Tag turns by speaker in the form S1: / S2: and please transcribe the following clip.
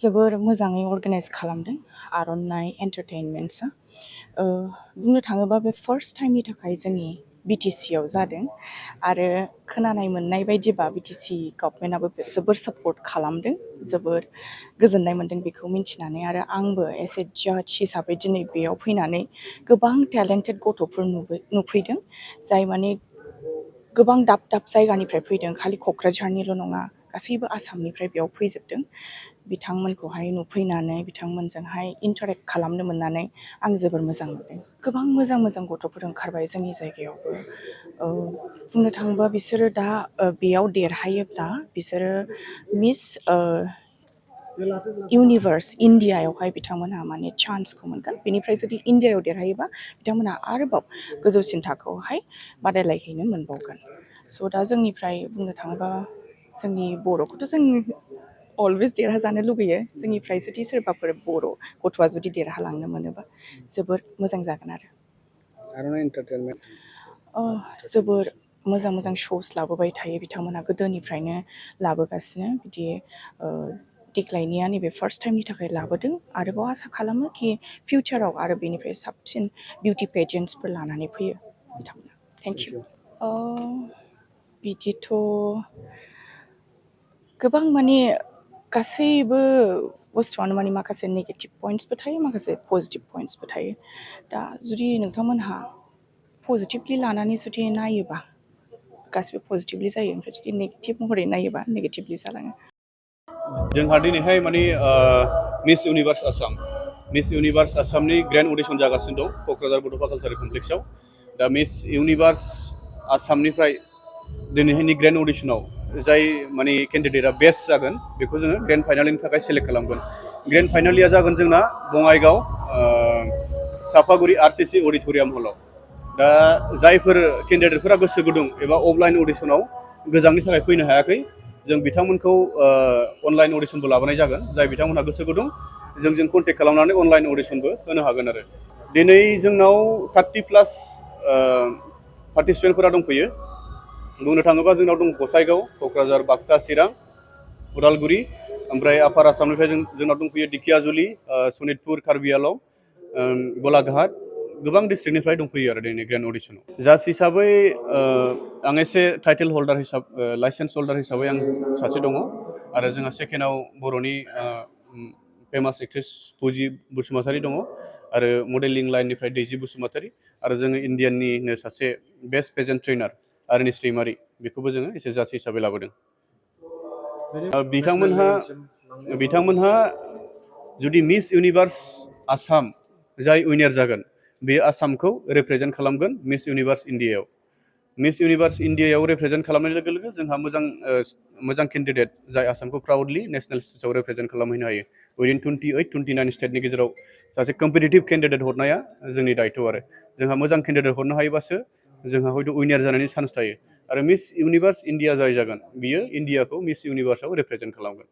S1: जोबोर मोजाङै अर्गानाइज खालामदों आर'नाइ एन्टारटेनमेन्टआ बुंनो थाङोबा बे फार्स्ट टाइमनि थाखाय जोंनि बिटिसिआव जादों आरो खोनानाय मोननाय बायदिबा बिटिसि गभर्नमेन्टआबो जोबोर सापर्ट खालामदों जोबोर गोजोननाय मोन्दों बेखौ मिन्थिनानै आरो आंबो एज ए जाज हिसाबै दिनै बेयाव फैनानै गोबां टेलेन्टेड गथ'फोर नुफैदों जाय माने गोबां दाब दाब जायगानिफ्राय फैदों खालि क'क्राझारनिल' नङा गासैबो आसामनिफ्राय बेयाव फैजोबदों बिथांमोनखौहाय नुफैनानै बिथांमोनजोंहाय इन्टारेक्ट खालामनो मोननानै आं जोबोर मोजां मोनदों गोबां मोजां मोजां गथ'फोर ओंखारबाय जोंनि जायगायावबो बुंनो थाङोबा बिसोरो दा बेयाव देरहायोब्ला बिसोरो मिस इउनिभार्स इन्डियायावहाय बिथांमोनहा माने चान्सखौ मोनगोन बेनिफ्राय जुदि इन्डियायाव देरहायोबा बिथांमोनहा आरोबाव गोजौसिन थाखोआवहाय बादायलायहैनो मोनबावगोन स' दा जोंनिफ्राय बुंनो थाङोबा जोंनि बर'खौथ' जों अलवेज देरहाजानो लुगैयो जोंनिफ्राय जुदि सोरबाफोर बर' गथ'आ जुदि देरहालांनो मोनोबा जोबोर मोजां जागोन आरो आर'नाइ एन्टारटेनमेन्ट जोबोर मोजां मोजां श'स लाबोबाय थायो बिथांमोनहा गोदोनिफ्रायनो लाबोगासिनो बिदि देग्लायनिया नैबे फार्स्ट टाइमनि थाखाय लाबोदों आरोबाव आसा खालामो कि फिउचाराव आरो बेनिफ्राय साबसिन बिउटि पेजेन्ट्सफोर लानानै फैयो बिथांमोना थेंक इउ बिदिथ' गोबां माने गासैबो बुस्थुआनो माने माखासे नेगेटिभ पइन्ट्सबो थायो माखासे पजिटिभ पइन्ट्सबो थायो दा जुदि नोंथांमोनहा पजिटिभलि लानानै जुदि नायोबा गासिबो पजिटिभलि जायो ओमफ्राय जुदि नेगेटिभ महरै नायोबा नेगेटिभलि जालाङो
S2: जोंहा दिनैहाय माने मिस इउनिभार्स आसामनि ग्रेन्ड अडिशन जागासिनो दं क'क्राझार बड'फा कालचारेल कमप्लेक्सआव दा मिस इउनिभार्स आसामनिफ्राय दिनैहायनि ग्रेन्ड अडिशनाव जाय माने केन्डिडेटआ बेस्ट जागोन बेखौ जोङो ग्रेन्ड फाइनालनि थाखाय सेलेक्ट खालामगोन ग्रेन्ड फाइनालिया जागोन जोंना बङाइगाव सापागुरि आरसिसि अडिट'रियाम हलाव दा जायफोर केन्डिडेटफोरा गोसो गुदुं एबा अफलाइन अडिशनाव गोजाननि थाखाय फैनो हायाखै जों बिथांमोनखौ अनलाइन अडिशनबो लाबोनाय जागोन जाय बिथांमोनहा गोसो गुदुं जोंजों कन्टेक्ट खालामनानै अनलाइन अडिशनबो होनो हागोन आरो दिनै जोंनाव 30+ पार्टिसिपेन्टफोरा दंफैयो बुंनो थाङोबा जोंनाव दं गसाइगाव क'क्राझार बाक्सा चिरां उदालगुरि ओमफ्राय आपार आसामनिफ्राय जोंनाव दंफैयो दिखियाजुलि सनितपुर कार्बि आलं गलाघाट गोबां डिस्ट्रिक्टनिफ्राय दंफैयो आरो दिनै ग्रेन्ड अडिशनाव जाज हिसाबै आं एसे टाइटेल हल्डार लाइसेन्स हल्डार हिसाबै आं सासे दङ आरो जोंहा सेकेन्डआव बर'नि फेमास एक्ट्रेस फुजि बसुमतारी दङ आरो मडेलिं लाइननिफ्राय दैजि बसुमतारी आरो जोङो इण्डियाननिनो सासे बेस्ट पेजेन्ट ट्रेनार आरनिस दैमारि बेखौबो जोङो एसे जाज हिसाबै लाबोदों बिथांमोनहा जुदि मिस इउनिभार्स आसाम जाय उइनार जागोन बे आसामखौ रिप्रेजेन्ट खालामगोन मिस इउनिभार्स इण्डियायाव मिस इउनिभार्स इण्डियायाव रिप्रेजेन्ट खालामनाय लोगो लोगो जोंहा मोजां केन्डिडेट जाय आसामखौ प्राउडलि नेसनेल स्टेजाव रिप्रेजेन्ट खालामहैनो हायो उइदिन 28-29 स्टेटनि गेजेराव सासे कम्पिटिटिभ केन्डिडेट हरनाया जोंनि दायथ' आरो जोंहा मोजां केन्डिडेट हरनो हायोबासो जोंहा हयथ' उइनार जानायनि चान्स थायो आरो मिस इउनिभार्स इण्डिया जाय जागोन बियो इण्डियाखौ मिस इउनिभार्सआव रिप्रेजेन्ट खालामगोन